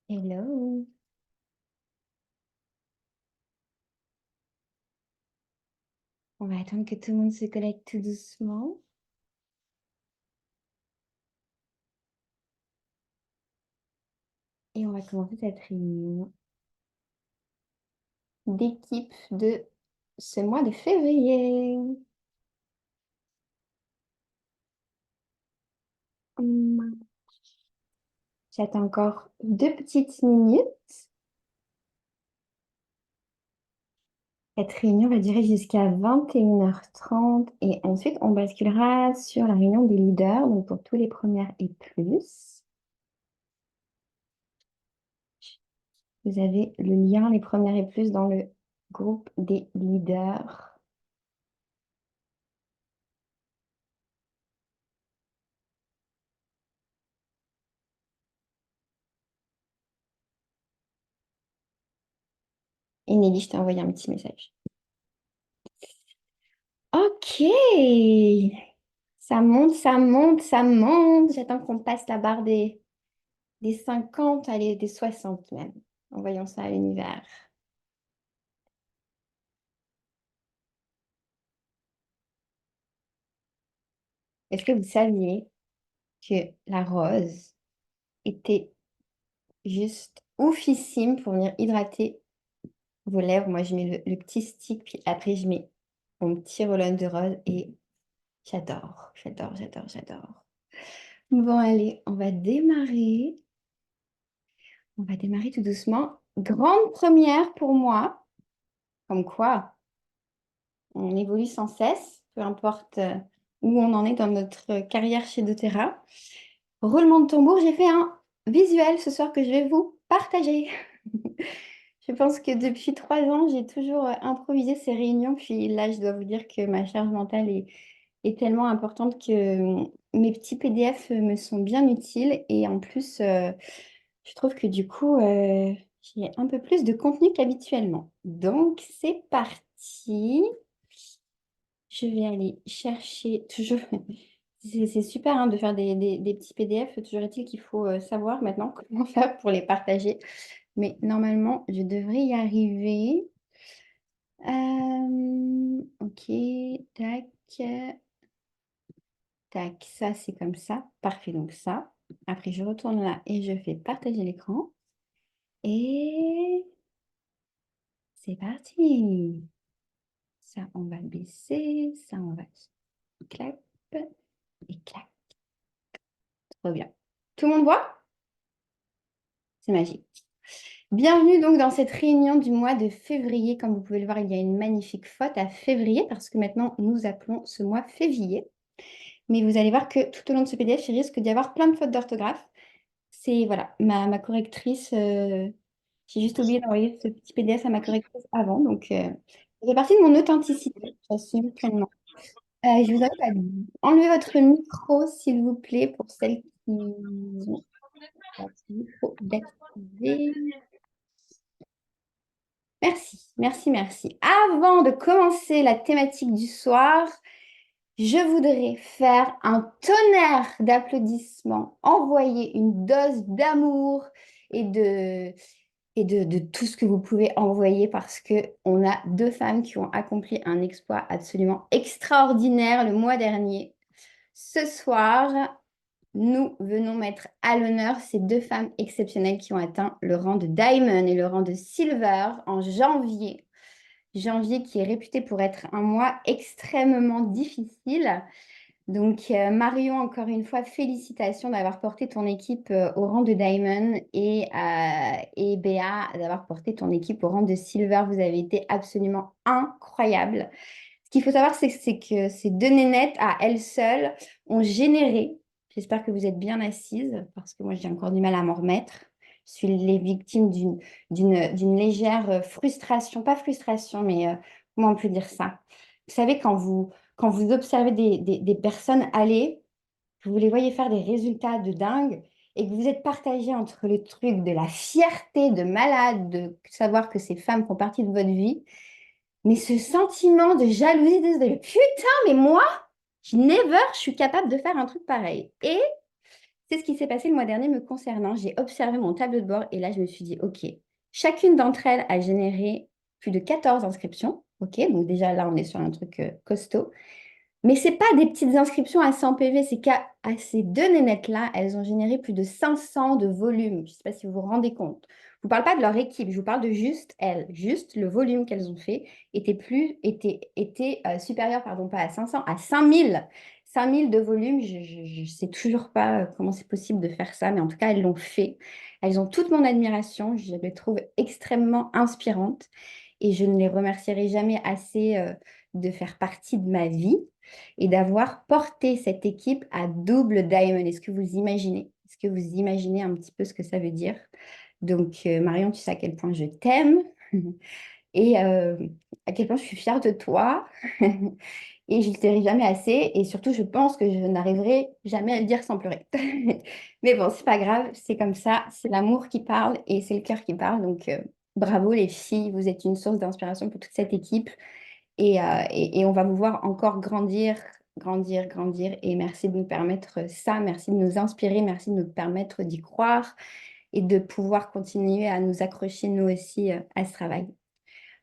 Hello. On va attendre que tout le monde se connecte tout doucement. Et on va commencer cette réunion d'équipe de ce mois de février. Hum, J'attends encore 2 petites minutes. Cette réunion va durer jusqu'à 21h30 et ensuite on basculera sur la réunion des leaders, donc pour tous les premières et plus. Vous avez le lien les premières et plus dans le groupe des leaders. Et Nelly, je t'ai envoyé un petit message. Ok, ça monte, ça monte, ça monte. J'attends qu'on passe la barre des 50, allez, des 60 même. Envoyons ça à l'univers. Est-ce que vous saviez que la rose était juste oufissime pour venir hydrater vos lèvres? Moi, je mets le petit stick, puis après, je mets mon petit roll-on de rose et j'adore, j'adore, j'adore, j'adore. Bon, allez, on va démarrer. On va démarrer tout doucement. Grande première pour moi. Comme quoi, on évolue sans cesse, peu importe où on en est dans notre carrière chez doTERRA. Roulement de tambour, j'ai fait un visuel ce soir que je vais vous partager. Je pense que depuis 3 ans, j'ai toujours improvisé ces réunions. Puis là, je dois vous dire que ma charge mentale est tellement importante que mes petits PDF me sont bien utiles. Et en plus, je trouve que du coup, j'ai un peu plus de contenu qu'habituellement. Donc, c'est parti. Je vais aller chercher toujours. C'est super hein, de faire des petits PDF. Toujours est-il qu'il faut savoir maintenant comment faire pour les partager. Mais normalement, je devrais y arriver. Ok, tac, tac. Ça, c'est comme ça. Parfait, donc ça. Après, je retourne là et je fais partager l'écran. Et c'est parti. Ça, on va le baisser. Ça, on va clap et clap. Trop bien. Tout le monde voit? C'est magique. Bienvenue donc dans cette réunion du mois de février. Comme vous pouvez le voir, il y a une magnifique faute à février parce que maintenant nous appelons ce mois février. Mais vous allez voir que tout au long de ce PDF, il risque d'y avoir plein de fautes d'orthographe. C'est voilà, ma correctrice. J'ai juste oublié d'envoyer ce petit PDF à ma correctrice avant. Donc, ça fait partie de mon authenticité. J'assume pleinement. Je vous invite à enlever votre micro, s'il vous plaît, pour celles qui ont leur micro d'activer. Merci, merci, merci. Avant de commencer la thématique du soir, je voudrais faire un tonnerre d'applaudissements, envoyer une dose d'amour et de tout ce que vous pouvez envoyer parce qu'on a 2 femmes qui ont accompli un exploit absolument extraordinaire le mois dernier. Ce soir, nous venons mettre à l'honneur ces 2 femmes exceptionnelles qui ont atteint le rang de Diamond et le rang de Silver en janvier. Janvier qui est réputé pour être un mois extrêmement difficile. Donc, Marion, encore une fois, félicitations d'avoir porté ton équipe au rang de Diamond et Béa d'avoir porté ton équipe au rang de Silver. Vous avez été absolument incroyables. Ce qu'il faut savoir, c'est que ces 2 nénettes, à elles seules, ont généré. J'espère que vous êtes bien assises parce que moi, j'ai encore du mal à m'en remettre. Je suis les victimes d'une légère frustration, pas frustration, mais comment on peut dire ça? Vous savez, quand vous observez des personnes aller, vous les voyez faire des résultats de dingue et que vous êtes partagé entre le truc de la fierté de malade, de savoir que ces femmes font partie de votre vie, mais ce sentiment de jalousie, de putain, mais moi, never, je suis capable de faire un truc pareil. Et C'est ce qui s'est passé le mois dernier me concernant. J'ai observé mon tableau de bord et là, je me suis dit, OK, chacune d'entre elles a généré plus de 14 inscriptions. OK, donc déjà là, on est sur un truc costaud. Mais ce n'est pas des petites inscriptions à 100 PV, c'est qu'à ces deux nénettes-là, elles ont généré plus de 500 de volume. Je ne sais pas si vous vous rendez compte. Je ne vous parle pas de leur équipe, je vous parle de juste elles. Juste le volume qu'elles ont fait était supérieur, pardon, pas à 500, à 5000. 5000 de volume, je ne sais toujours pas comment c'est possible de faire ça, mais en tout cas, elles l'ont fait. Elles ont toute mon admiration, je les trouve extrêmement inspirantes et je ne les remercierai jamais assez de faire partie de ma vie et d'avoir porté cette équipe à double diamond. Est-ce que vous imaginez? Est-ce que vous imaginez un petit peu ce que ça veut dire? Donc, Marion, tu sais à quel point je t'aime et à quel point je suis fière de toi. Et je ne le dirai jamais assez. Et surtout, je pense que je n'arriverai jamais à le dire sans pleurer. Mais bon, c'est pas grave, c'est comme ça. C'est l'amour qui parle et c'est le cœur qui parle. Donc, bravo les filles, vous êtes une source d'inspiration pour toute cette équipe. Et on va vous voir encore grandir, grandir, grandir. Et merci de nous permettre ça, merci de nous inspirer, merci de nous permettre d'y croire et de pouvoir continuer à nous accrocher nous aussi à ce travail.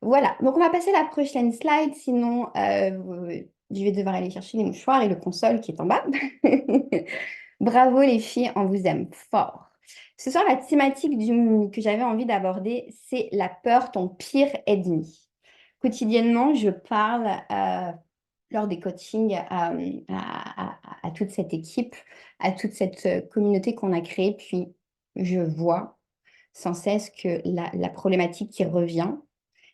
Voilà, donc on va passer à la prochaine slide, sinon je vais devoir aller chercher les mouchoirs et le console qui est en bas. Bravo les filles, on vous aime fort. Ce soir, la thématique que j'avais envie d'aborder, c'est la peur, ton pire ennemi. Quotidiennement, je parle lors des coachings à toute cette équipe, à toute cette communauté qu'on a créée, puis je vois sans cesse que la problématique qui revient,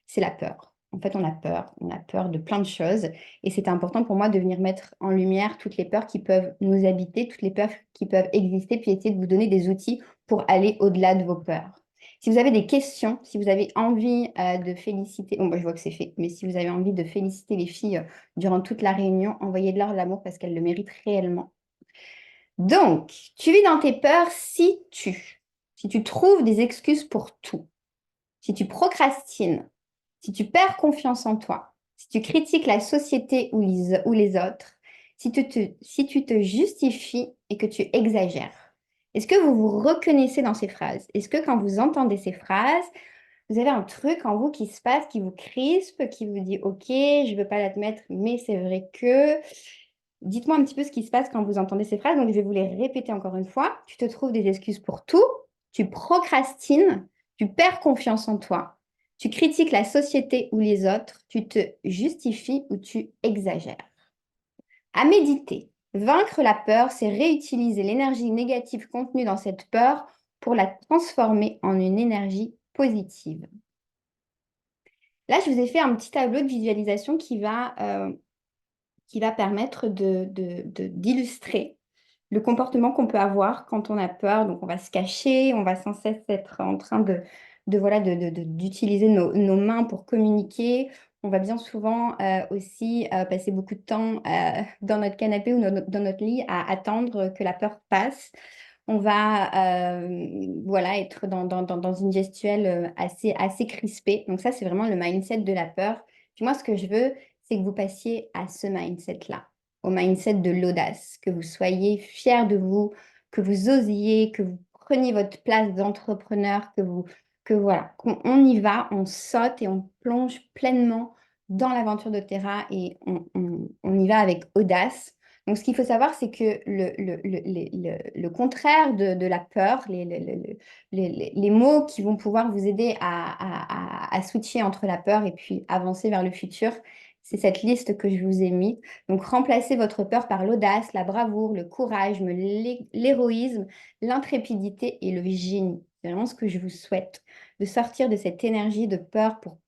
c'est la peur. En fait, on a peur de plein de choses et c'est important pour moi de venir mettre en lumière toutes les peurs qui peuvent nous habiter, toutes les peurs qui peuvent exister, puis essayer de vous donner des outils pour aller au-delà de vos peurs. Si vous avez des questions, si vous avez envie de féliciter, bon, bah, je vois que c'est fait, mais si vous avez envie de féliciter les filles durant toute la réunion, envoyez-leur de l'amour parce qu'elles le méritent réellement. Donc, tu vis dans tes peurs si tu trouves des excuses pour tout, si tu procrastines, si tu perds confiance en toi, si tu critiques la société ou les autres, si tu te justifies et que tu exagères. Est-ce que vous vous reconnaissez dans ces phrases? Est-ce que quand vous entendez ces phrases, vous avez un truc en vous qui se passe, qui vous crispe, qui vous dit, OK, je ne veux pas l'admettre, mais c'est vrai que... Dites-moi un petit peu ce qui se passe quand vous entendez ces phrases. Donc, je vais vous les répéter encore une fois. Tu te trouves des excuses pour tout, tu procrastines, tu perds confiance en toi, tu critiques la société ou les autres, tu te justifies ou tu exagères. À méditer. Vaincre la peur, c'est réutiliser l'énergie négative contenue dans cette peur pour la transformer en une énergie positive. Là, je vous ai fait un petit tableau de visualisation qui va permettre d'illustrer le comportement qu'on peut avoir quand on a peur. Donc, on va se cacher, on va sans cesse être en train d'utiliser nos mains pour communiquer. On va bien souvent aussi passer beaucoup de temps dans notre canapé ou dans notre lit à attendre que la peur passe. On va voilà, être dans une gestuelle assez crispée. Donc ça, c'est vraiment le mindset de la peur. Puis moi, ce que je veux, c'est que vous passiez à ce mindset-là, au mindset de l'audace, que vous soyez fiers de vous, que vous osiez, que vous preniez votre place d'entrepreneur, que voilà, qu'on y va, on saute et on plonge pleinement dans l'aventure de Terra et on y va avec audace. Donc, ce qu'il faut savoir, c'est que le contraire de la peur, les mots qui vont pouvoir vous aider à switcher entre la peur et puis avancer vers le futur, c'est cette liste que je vous ai mise. Donc, remplacez votre peur par l'audace, la bravoure, le courage, l'héroïsme, l'intrépidité et le génie. C'est vraiment ce que je vous souhaite, de sortir de cette énergie de peur pour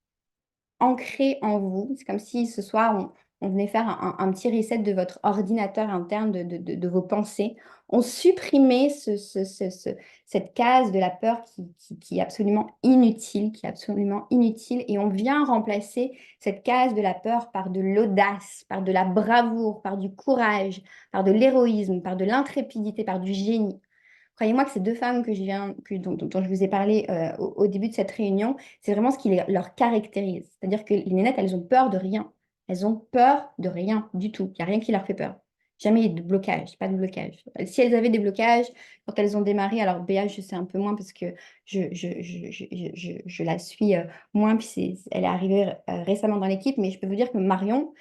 ancré en vous. C'est comme si ce soir, on venait faire un petit reset de votre ordinateur interne, de vos pensées. On supprimait cette case de la peur qui est absolument inutile, qui est absolument inutile, et on vient remplacer cette case de la peur par de l'audace, par de la bravoure, par du courage, par de l'héroïsme, par de l'intrépidité, par du génie. Croyez-moi que ces deux femmes dont je vous ai parlé au début de cette réunion, c'est vraiment ce qui leur caractérise. C'est-à-dire que les nénettes, elles ont peur de rien. Elles ont peur de rien du tout. Il n'y a rien qui leur fait peur. Jamais de blocage, pas de blocage. Si elles avaient des blocages, quand elles ont démarré, alors Béa, je sais un peu moins parce que je la suis moins, puis elle est arrivée récemment dans l'équipe, mais je peux vous dire que Marion,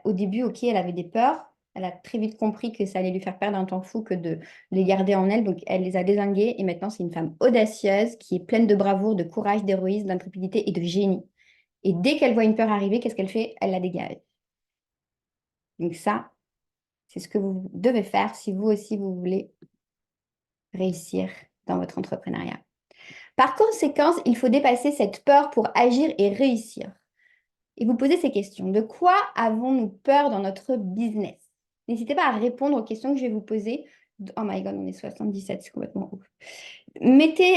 au début, ok, elle avait des peurs. Elle a très vite compris que ça allait lui faire perdre un temps fou que de les garder en elle. Donc, elle les a dézinguées et maintenant, c'est une femme audacieuse qui est pleine de bravoure, de courage, d'héroïsme, d'intrépidité et de génie. Et dès qu'elle voit une peur arriver, qu'est-ce qu'elle fait? Elle la dégage. Donc ça, c'est ce que vous devez faire si vous aussi, vous voulez réussir dans votre entrepreneuriat. Par conséquent, il faut dépasser cette peur pour agir et réussir. Et vous posez ces questions. De quoi avons-nous peur dans notre business? N'hésitez pas à répondre aux questions que je vais vous poser. Oh my God, on est 77, c'est complètement ouf. Mettez,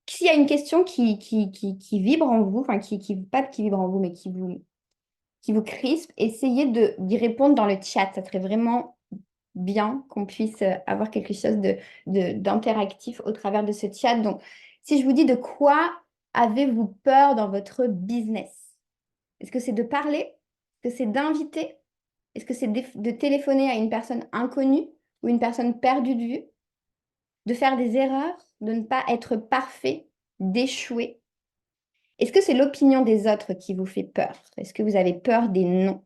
s'il y a une question qui vibre en vous, enfin pas qui vibre en vous, mais qui vous crispe, essayez d'y répondre dans le chat. Ça serait vraiment bien qu'on puisse avoir quelque chose d'interactif au travers de ce chat. Donc, si je vous dis de quoi avez-vous peur dans votre business? Est-ce que c'est de parler? Est-ce que c'est d'inviter? Est-ce que c'est de téléphoner à une personne inconnue ou une personne perdue de vue? De faire des erreurs? De ne pas être parfait? D'échouer? Est-ce que c'est l'opinion des autres qui vous fait peur? Est-ce que vous avez peur des noms?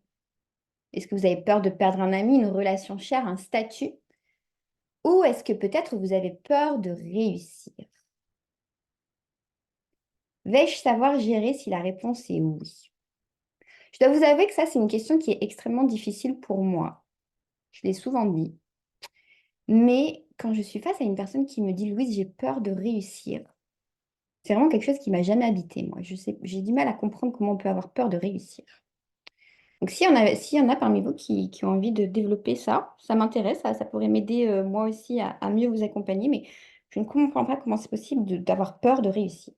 Est-ce que vous avez peur de perdre un ami, une relation chère, un statut? Ou est-ce que peut-être vous avez peur de réussir? Vais-je savoir gérer si la réponse est oui? Je dois vous avouer que ça, c'est une question qui est extrêmement difficile pour moi. Je l'ai souvent dit. Mais quand je suis face à une personne qui me dit, Louise, j'ai peur de réussir, c'est vraiment quelque chose qui m'a jamais habité, moi. J'ai du mal à comprendre comment on peut avoir peur de réussir. Donc, s'il y en a parmi vous qui ont envie de développer ça, ça m'intéresse, ça pourrait m'aider moi aussi à mieux vous accompagner, mais je ne comprends pas comment c'est possible d'avoir peur de réussir.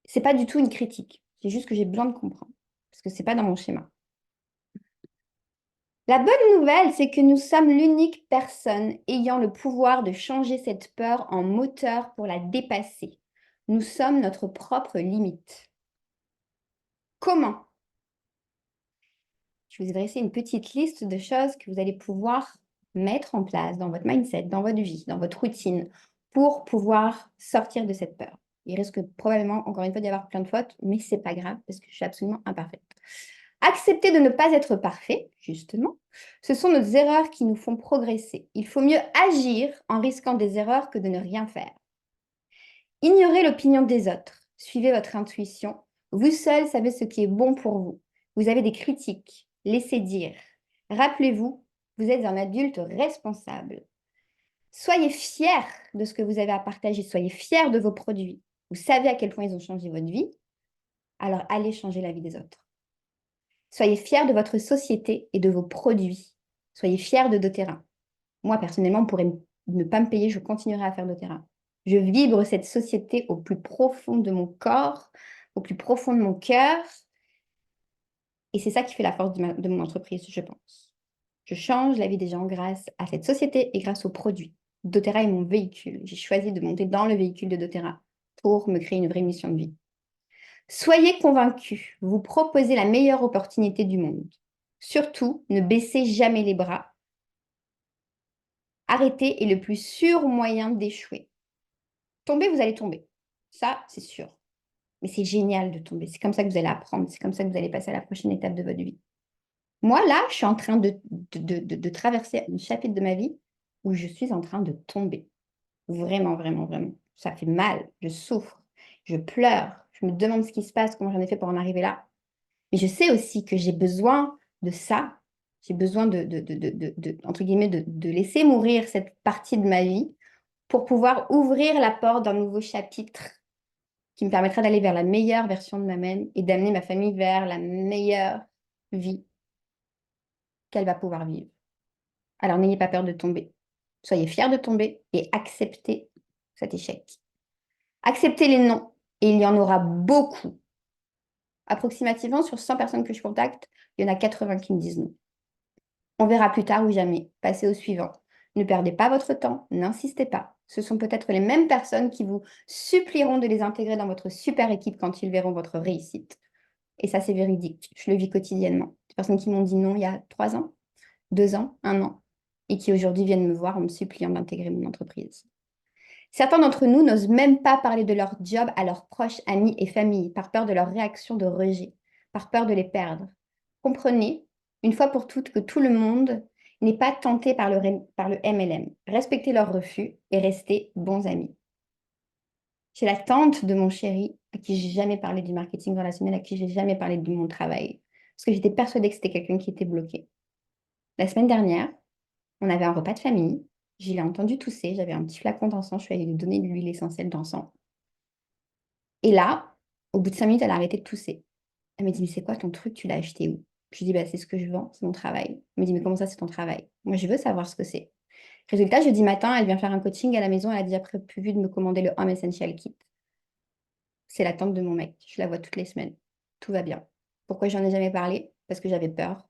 C'est pas du tout une critique, c'est juste que j'ai besoin de comprendre, parce que c'est pas dans mon schéma. La bonne nouvelle, c'est que nous sommes l'unique personne ayant le pouvoir de changer cette peur en moteur pour la dépasser. Nous sommes notre propre limite. Comment? Je vous ai dressé une petite liste de choses que vous allez pouvoir mettre en place dans votre mindset, dans votre vie, dans votre routine, pour pouvoir sortir de cette peur. Il risque probablement, encore une fois, d'y avoir plein de fautes, mais ce n'est pas grave parce que je suis absolument imparfaite. Accepter de ne pas être parfait, justement, ce sont nos erreurs qui nous font progresser. Il faut mieux agir en risquant des erreurs que de ne rien faire. Ignorez l'opinion des autres. Suivez votre intuition. Vous seul savez ce qui est bon pour vous. Vous avez des critiques. Laissez dire. Rappelez-vous, vous êtes un adulte responsable. Soyez fiers de ce que vous avez à partager. Soyez fiers de vos produits. Vous savez à quel point ils ont changé votre vie. Alors allez changer la vie des autres. Soyez fiers de votre société et de vos produits. Soyez fiers de doTERRA. Moi, personnellement, on pourrait ne pas me payer, je continuerai à faire doTERRA. Je vibre cette société au plus profond de mon corps, au plus profond de mon cœur. Et c'est ça qui fait la force de mon entreprise, je pense. Je change la vie des gens grâce à cette société et grâce aux produits. doTERRA est mon véhicule. J'ai choisi de monter dans le véhicule de doTERRA pour me créer une vraie mission de vie. Soyez convaincus, vous proposez la meilleure opportunité du monde. Surtout, ne baissez jamais les bras. Arrêter est le plus sûr moyen d'échouer. Tomber, vous allez tomber. Ça, c'est sûr. Mais c'est génial de tomber. C'est comme ça que vous allez apprendre. C'est comme ça que vous allez passer à la prochaine étape de votre vie. Moi, là, je suis en train de traverser un chapitre de ma vie où je suis en train de tomber. Vraiment, vraiment, vraiment. Ça fait mal. Je souffre. Je pleure. Je me demande ce qui se passe, comment j'en ai fait pour en arriver là. Mais je sais aussi que j'ai besoin de ça. J'ai besoin entre guillemets, de laisser mourir cette partie de ma vie pour pouvoir ouvrir la porte d'un nouveau chapitre qui me permettra d'aller vers la meilleure version de moi-même et d'amener ma famille vers la meilleure vie qu'elle va pouvoir vivre. Alors n'ayez pas peur de tomber. Soyez fiers de tomber et acceptez cet échec. Acceptez les noms et il y en aura beaucoup. Approximativement, sur 100 personnes que je contacte, il y en a 80 qui me disent non. On verra plus tard ou jamais. Passez au suivant. Ne perdez pas votre temps, n'insistez pas. Ce sont peut-être les mêmes personnes qui vous supplieront de les intégrer dans votre super équipe quand ils verront votre réussite. Et ça, c'est véridique. Je le vis quotidiennement. Des personnes qui m'ont dit non il y a 3 ans, 2 ans, 1 an, et qui aujourd'hui viennent me voir en me suppliant d'intégrer mon entreprise. Certains d'entre nous n'osent même pas parler de leur job à leurs proches, amis et familles, par peur de leur réaction de rejet, par peur de les perdre. Comprenez, une fois pour toutes, que tout le monde n'est pas tenté par le MLM. Respectez leur refus et restez bons amis. J'ai la tante de mon chéri, à qui j'ai jamais parlé du marketing relationnel, à qui j'ai jamais parlé de mon travail, parce que j'étais persuadée que c'était quelqu'un qui était bloqué. La semaine dernière, on avait un repas de famille. Je l'ai entendu tousser. J'avais un petit flacon d'encens. Je suis allée lui donner de l'huile essentielle d'encens. Et là, au bout de 5 minutes, elle a arrêté de tousser. Elle m'a dit, mais c'est quoi ton truc? Tu l'as acheté où? Je lui ai dit, bah, c'est ce que je vends, c'est mon travail. Elle m'a dit, mais comment ça, c'est ton travail? Moi, je veux savoir ce que c'est. Résultat, jeudi matin, elle vient faire un coaching à la maison. Elle a déjà prévu de me commander le Home Essential Kit. C'est la tante de mon mec. Je la vois toutes les semaines. Tout va bien. Pourquoi j'en ai jamais parlé? Parce que j'avais peur.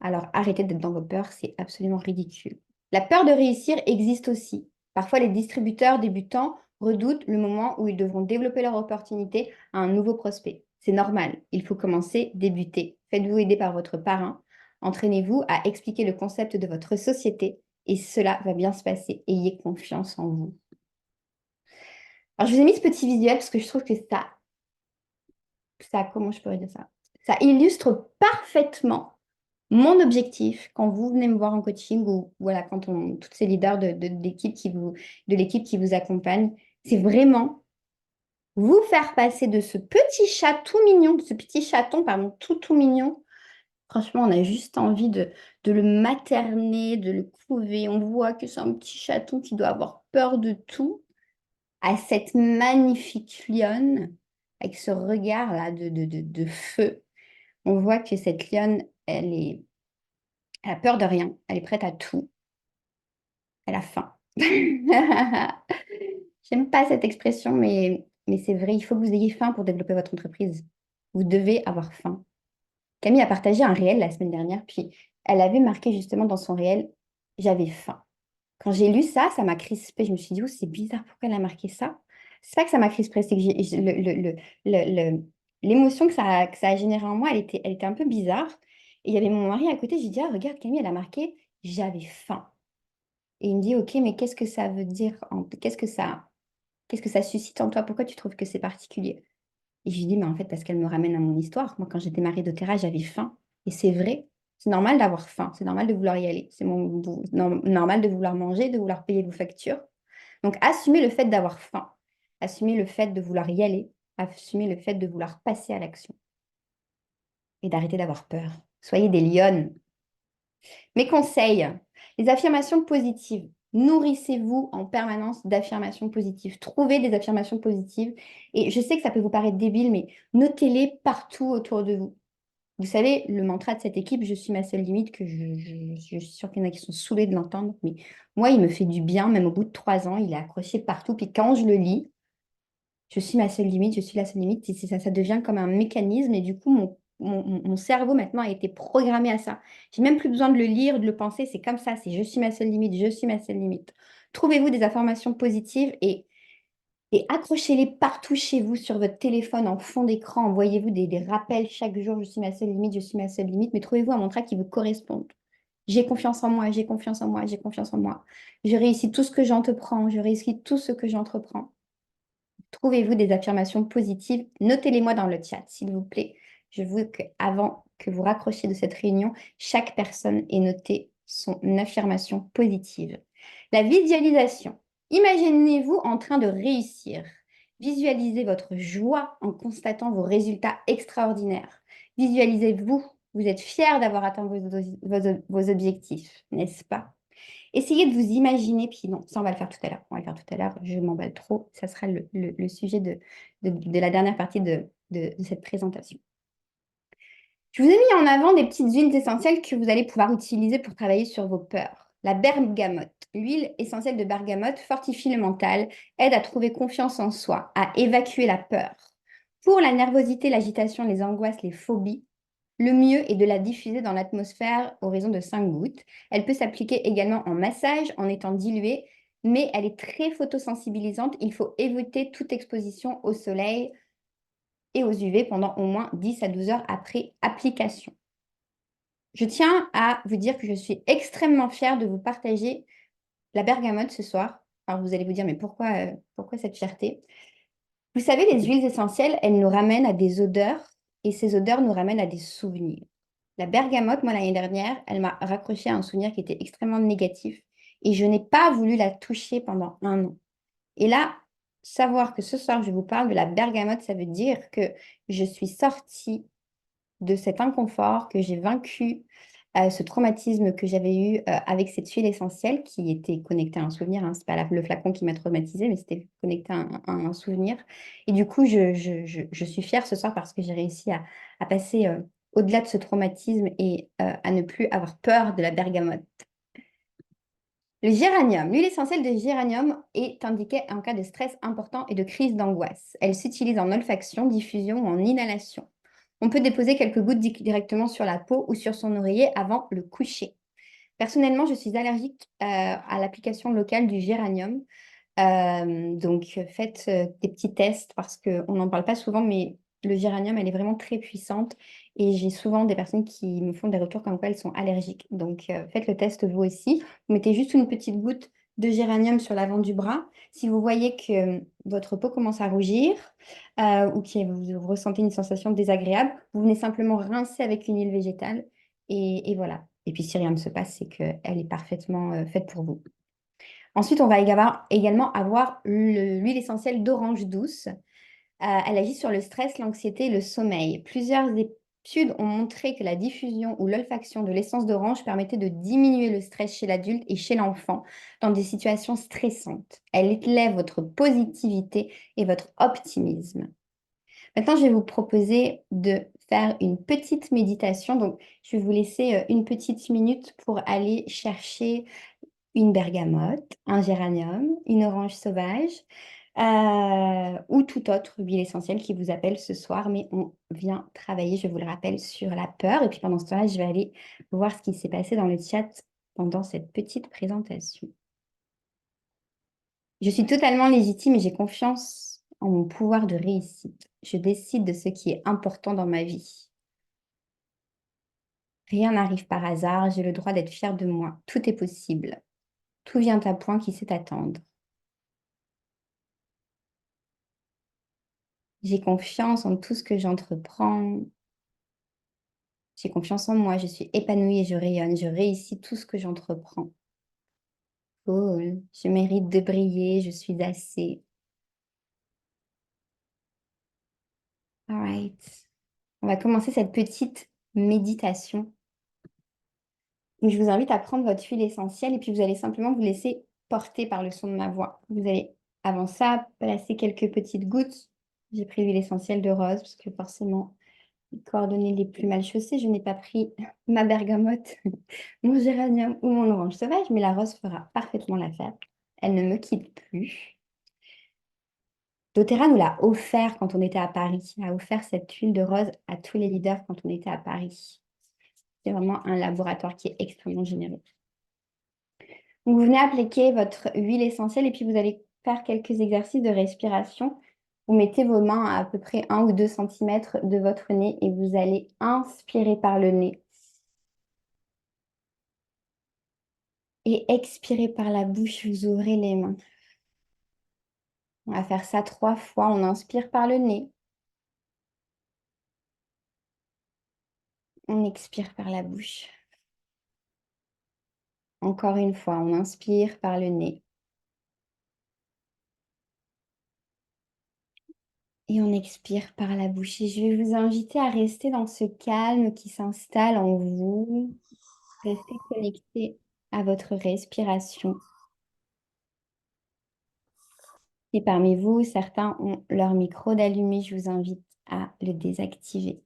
Alors arrêtez d'être dans vos peurs, c'est absolument ridicule. La peur de réussir existe aussi. Parfois, les distributeurs débutants redoutent le moment où ils devront développer leur opportunité à un nouveau prospect. C'est normal, il faut commencer, débuter. Faites-vous aider par votre parrain. Entraînez-vous à expliquer le concept de votre société et cela va bien se passer. Ayez confiance en vous. Alors, je vous ai mis ce petit visuel parce que je trouve que comment je pourrais dire ça? Ça illustre parfaitement mon objectif, quand vous venez me voir en coaching ou voilà, toutes ces leaders de l'équipe qui vous accompagne, c'est vraiment vous faire passer de ce petit chat tout mignon, de ce petit chaton, pardon, tout mignon. Franchement, on a juste envie de le materner, de le couver. On voit que c'est un petit chaton qui doit avoir peur de tout, à cette magnifique lionne, avec ce regard-là de feu. On voit que cette lionne, elle a peur de rien, elle est prête à tout, elle a faim. J'aime pas cette expression, mais c'est vrai, il faut que vous ayez faim pour développer votre entreprise. Vous devez avoir faim. Camille a partagé un réel la semaine dernière, puis elle avait marqué justement dans son réel, j'avais faim. Quand j'ai lu ça, ça m'a crispée. Je me suis dit, oh, c'est bizarre, pourquoi elle a marqué ça? C'est pas que ça m'a crispée, c'est que l'émotion que ça a généré en moi, elle était un peu bizarre. Et il y avait mon mari à côté, j'ai dit, ah, regarde, Camille, elle a marqué, j'avais faim. Et il me dit, ok, mais qu'est-ce que ça veut dire? Qu'est-ce que ça suscite en toi? Pourquoi tu trouves que c'est particulier? Et je lui dis, mais en fait, parce qu'elle me ramène à mon histoire. Moi, quand j'étais mariée d'Otera, j'avais faim. Et c'est vrai, c'est normal d'avoir faim, c'est normal de vouloir y aller. Normal de vouloir manger, de vouloir payer vos factures. Donc, assumez le fait d'avoir faim. Assumez le fait de vouloir y aller. Assumez le fait de vouloir passer à l'action. Et d'arrêter d'avoir peur. Soyez des lionnes. Mes conseils, les affirmations positives. Nourrissez-vous en permanence d'affirmations positives. Trouvez des affirmations positives. Et je sais que ça peut vous paraître débile, mais notez-les partout autour de vous. Vous savez, le mantra de cette équipe, je suis ma seule limite, que je suis sûre qu'il y en a qui sont saoulés de l'entendre, mais moi, il me fait du bien, même au bout de 3 ans, il est accroché partout. Puis quand je le lis, je suis ma seule limite, je suis la seule limite, et ça devient comme un mécanisme, et du coup, mon cerveau maintenant a été programmé à ça. J'ai même plus besoin de le lire, de le penser, c'est comme ça, c'est je suis ma seule limite, je suis ma seule limite. Trouvez-vous des informations positives et accrochez-les partout chez vous, sur votre téléphone, en fond d'écran. Envoyez-vous des rappels chaque jour, je suis ma seule limite, je suis ma seule limite, mais trouvez-vous un mantra qui vous corresponde. J'ai confiance en moi, j'ai confiance en moi, j'ai confiance en moi. Je réussis tout ce que j'entreprends, je réussis tout ce que j'entreprends. Trouvez-vous des affirmations positives? Notez-les-moi dans le chat, s'il vous plaît. Je veux qu'avant que vous raccrochiez de cette réunion, chaque personne ait noté son affirmation positive. La visualisation. Imaginez-vous en train de réussir. Visualisez votre joie en constatant vos résultats extraordinaires. Visualisez-vous. Vous êtes fier d'avoir atteint vos objectifs, n'est-ce pas? Essayez de vous imaginer, puis non, ça on va le faire tout à l'heure. On va le faire tout à l'heure, je m'emballe trop. Ça sera le sujet de la dernière partie de cette présentation. Je vous ai mis en avant des petites huiles essentielles que vous allez pouvoir utiliser pour travailler sur vos peurs. La bergamote. L'huile essentielle de bergamote fortifie le mental, aide à trouver confiance en soi, à évacuer la peur. Pour la nervosité, l'agitation, les angoisses, les phobies, le mieux est de la diffuser dans l'atmosphère au rayon de 5 gouttes. Elle peut s'appliquer également en massage en étant diluée, mais elle est très photosensibilisante. Il faut éviter toute exposition au soleil et aux UV pendant au moins 10 à 12 heures après application. Je tiens à vous dire que je suis extrêmement fière de vous partager la bergamote ce soir. Alors vous allez vous dire, mais pourquoi cette fierté? Vous savez, les huiles essentielles, elles nous ramènent à des odeurs et ces odeurs nous ramènent à des souvenirs. La bergamote, moi, l'année dernière, elle m'a raccroché à un souvenir qui était extrêmement négatif et je n'ai pas voulu la toucher pendant un an. Et là, savoir que ce soir, je vous parle de la bergamote, ça veut dire que je suis sortie de cet inconfort, que j'ai vaincu ce traumatisme que j'avais eu avec cette huile essentielle qui était connectée à un souvenir. Hein. Ce n'est pas le flacon qui m'a traumatisé, mais c'était connecté à un souvenir. Et du coup, je suis fière ce soir parce que j'ai réussi à passer au-delà de ce traumatisme et à ne plus avoir peur de la bergamote. Le géranium. L'huile essentielle de géranium est indiquée en cas de stress important et de crise d'angoisse. Elle s'utilise en olfaction, diffusion ou en inhalation. On peut déposer quelques gouttes directement sur la peau ou sur son oreiller avant le coucher. Personnellement, je suis allergique à l'application locale du géranium. Donc, faites des petits tests parce qu'on n'en parle pas souvent, mais le géranium, elle est vraiment très puissante et j'ai souvent des personnes qui me font des retours comme quoi elles sont allergiques. Donc, faites le test vous aussi. Vous mettez juste une petite goutte de géranium sur l'avant du bras. Si vous voyez que votre peau commence à rougir ou que vous ressentez une sensation désagréable, vous venez simplement rincer avec une huile végétale et voilà. Et puis, si rien ne se passe, c'est qu'elle est parfaitement faite pour vous. Ensuite, on va également avoir l'huile essentielle d'orange douce. Elle agit sur le stress, l'anxiété et le sommeil. Plusieurs études ont montré que la diffusion ou l'olfaction de l'essence d'orange permettait de diminuer le stress chez l'adulte et chez l'enfant dans des situations stressantes. Elle élève votre positivité et votre optimisme. Maintenant, je vais vous proposer de faire une petite méditation. Donc, je vais vous laisser une petite minute pour aller chercher une bergamote, un géranium, une orange sauvage ou toute autre huile essentielle qui vous appelle ce soir. Mais on vient travailler, je vous le rappelle, sur la peur. Et puis pendant ce temps-là, je vais aller voir ce qui s'est passé dans le chat pendant cette petite présentation. Je suis totalement légitime et j'ai confiance en mon pouvoir de réussite. Je décide de ce qui est important dans ma vie. Rien n'arrive par hasard, j'ai le droit d'être fière de moi. Tout est possible. Tout vient à point qui sait attendre. J'ai confiance en tout ce que j'entreprends. J'ai confiance en moi, je suis épanouie et je rayonne. Je réussis tout ce que j'entreprends. Cool. Je mérite de briller, je suis assez. All right. On va commencer cette petite méditation. Donc, je vous invite à prendre votre huile essentielle et puis vous allez simplement vous laisser porter par le son de ma voix. Vous allez, avant ça, placer quelques petites gouttes. J'ai pris l'huile essentielle de rose parce que forcément, les coordonnées les plus mal chaussées, je n'ai pas pris ma bergamote, mon géranium ou mon orange sauvage, mais la rose fera parfaitement l'affaire. Elle ne me quitte plus. doTERRA nous l'a offert quand on était à Paris. Elle a offert cette huile de rose à tous les leaders quand on était à Paris. C'est vraiment un laboratoire qui est extrêmement généreux. Donc, vous venez appliquer votre huile essentielle et puis vous allez faire quelques exercices de respiration. Vous mettez vos mains à peu près 1 ou 2 centimètres de votre nez et vous allez inspirer par le nez et expirer par la bouche, vous ouvrez les mains. On va faire ça 3 fois. On inspire par le nez. On expire par la bouche. Encore une fois, on inspire par le nez. Et on expire par la bouche. Et je vais vous inviter à rester dans ce calme qui s'installe en vous. Restez connecté à votre respiration. Et parmi vous, certains ont leur micro d'allumé. Je vous invite à le désactiver.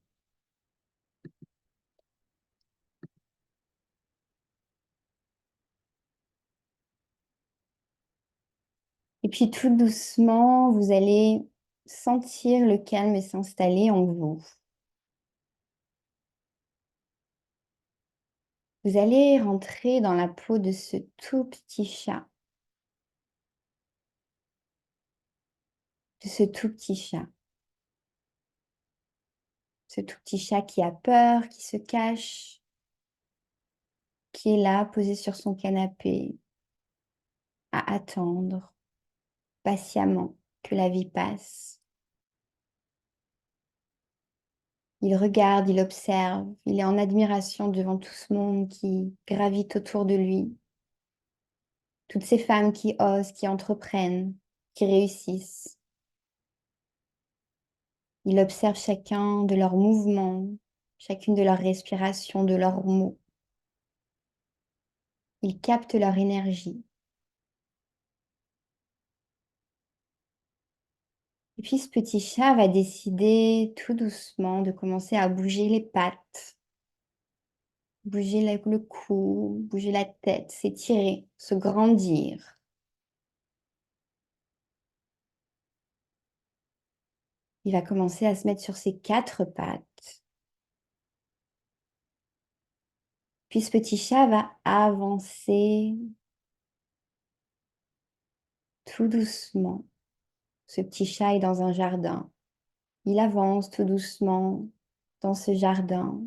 Et puis tout doucement, vous allez sentir le calme s'installer en vous. Vous allez rentrer dans la peau de ce tout petit chat. De ce tout petit chat. Ce tout petit chat qui a peur, qui se cache, qui est là, posé sur son canapé, à attendre patiemment que la vie passe. Il regarde, il observe, il est en admiration devant tout ce monde qui gravite autour de lui. Toutes ces femmes qui osent, qui entreprennent, qui réussissent. Il observe chacun de leurs mouvements, chacune de leurs respirations, de leurs mots. Il capte leur énergie. Et puis ce petit chat va décider tout doucement de commencer à bouger les pattes, bouger le cou, bouger la tête, s'étirer, se grandir. Il va commencer à se mettre sur ses quatre pattes. Puis ce petit chat va avancer tout doucement. Ce petit chat est dans un jardin. Il avance tout doucement dans ce jardin.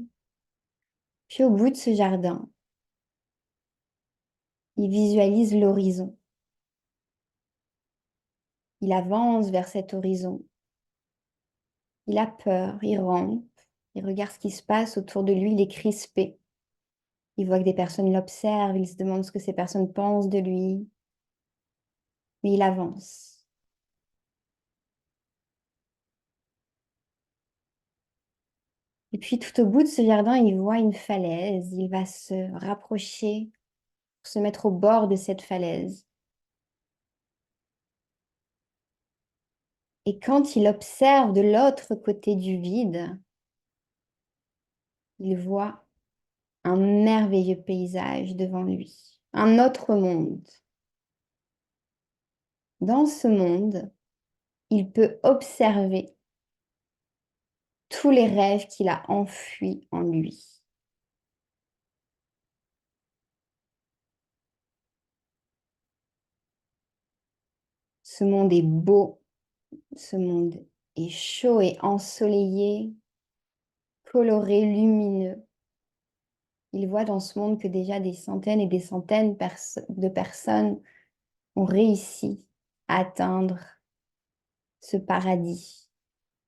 Puis au bout de ce jardin, il visualise l'horizon. Il avance vers cet horizon. Il a peur, il rampe, il regarde ce qui se passe autour de lui, il est crispé. Il voit que des personnes l'observent, il se demande ce que ces personnes pensent de lui. Mais il avance. Et puis tout au bout de ce jardin, il voit une falaise. Il va se rapprocher pour se mettre au bord de cette falaise. Et quand il observe de l'autre côté du vide, il voit un merveilleux paysage devant lui, un autre monde. Dans ce monde, il peut observer tous les rêves qu'il a enfuis en lui. Ce monde est beau, ce monde est chaud et ensoleillé, coloré, lumineux. Il voit dans ce monde que déjà des centaines et des centaines de personnes ont réussi à atteindre ce paradis.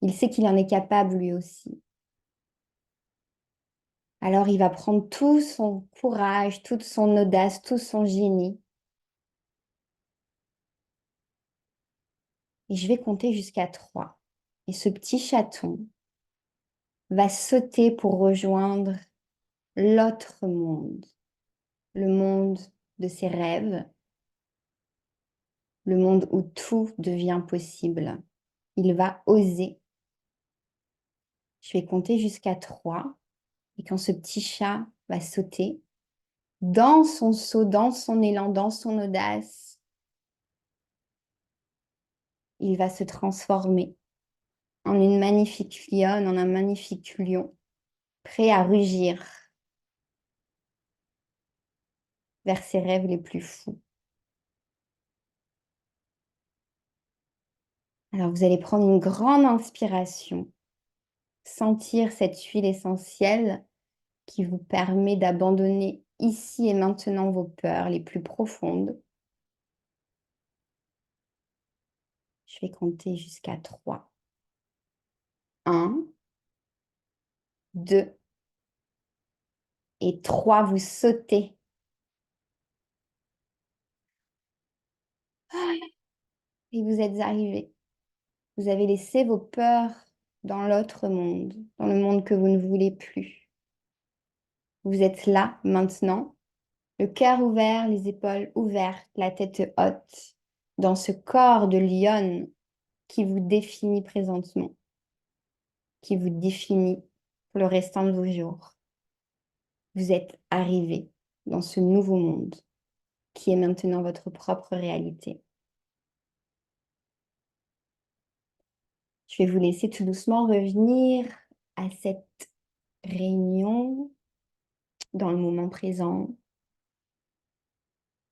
Il sait qu'il en est capable lui aussi. Alors il va prendre tout son courage, toute son audace, tout son génie. Et je vais compter jusqu'à 3. Et ce petit chaton va sauter pour rejoindre l'autre monde, le monde de ses rêves, le monde où tout devient possible. Il va oser. Je vais compter jusqu'à 3. Et quand ce petit chat va sauter, dans son saut, dans son élan, dans son audace, il va se transformer en une magnifique lionne, en un magnifique lion, prêt à rugir vers ses rêves les plus fous. Alors vous allez prendre une grande inspiration, sentir cette huile essentielle qui vous permet d'abandonner ici et maintenant vos peurs les plus profondes. Je vais compter jusqu'à 3. 1, 2 et 3. Vous sautez. Et vous êtes arrivé. Vous avez laissé vos peurs dans l'autre monde, dans le monde que vous ne voulez plus. Vous êtes là, maintenant, le cœur ouvert, les épaules ouvertes, la tête haute, dans ce corps de lionne qui vous définit présentement, qui vous définit pour le restant de vos jours. Vous êtes arrivé dans ce nouveau monde qui est maintenant votre propre réalité. Je vais vous laisser tout doucement revenir à cette réunion dans le moment présent.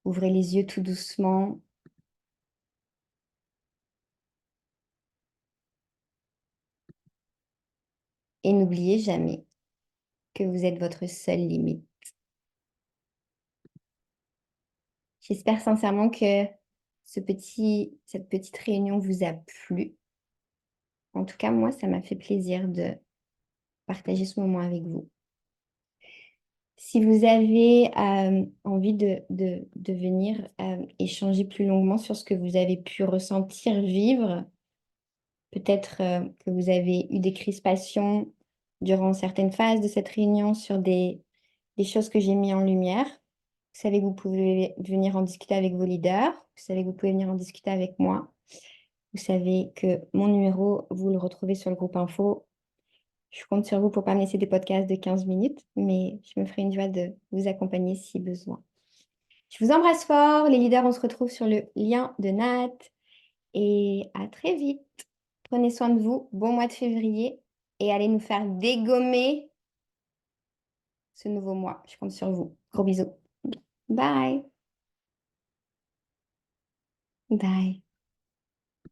Ouvrez les yeux tout doucement. Et n'oubliez jamais que vous êtes votre seule limite. J'espère sincèrement que cette petite réunion vous a plu. En tout cas, moi, ça m'a fait plaisir de partager ce moment avec vous. Si vous avez envie de venir échanger plus longuement sur ce que vous avez pu ressentir, vivre, peut-être que vous avez eu des crispations durant certaines phases de cette réunion sur des choses que j'ai mis en lumière. Vous savez que vous pouvez venir en discuter avec vos leaders. Vous savez que vous pouvez venir en discuter avec moi. Vous savez que mon numéro, vous le retrouvez sur le groupe info. Je compte sur vous pour pas me laisser des podcasts de 15 minutes, mais je me ferai une joie de vous accompagner si besoin. Je vous embrasse fort. Les leaders, on se retrouve sur le lien de Nat. Et à très vite. Prenez soin de vous. Bon mois de février. Et allez nous faire dégommer ce nouveau mois. Je compte sur vous. Gros bisous. Bye. Bye.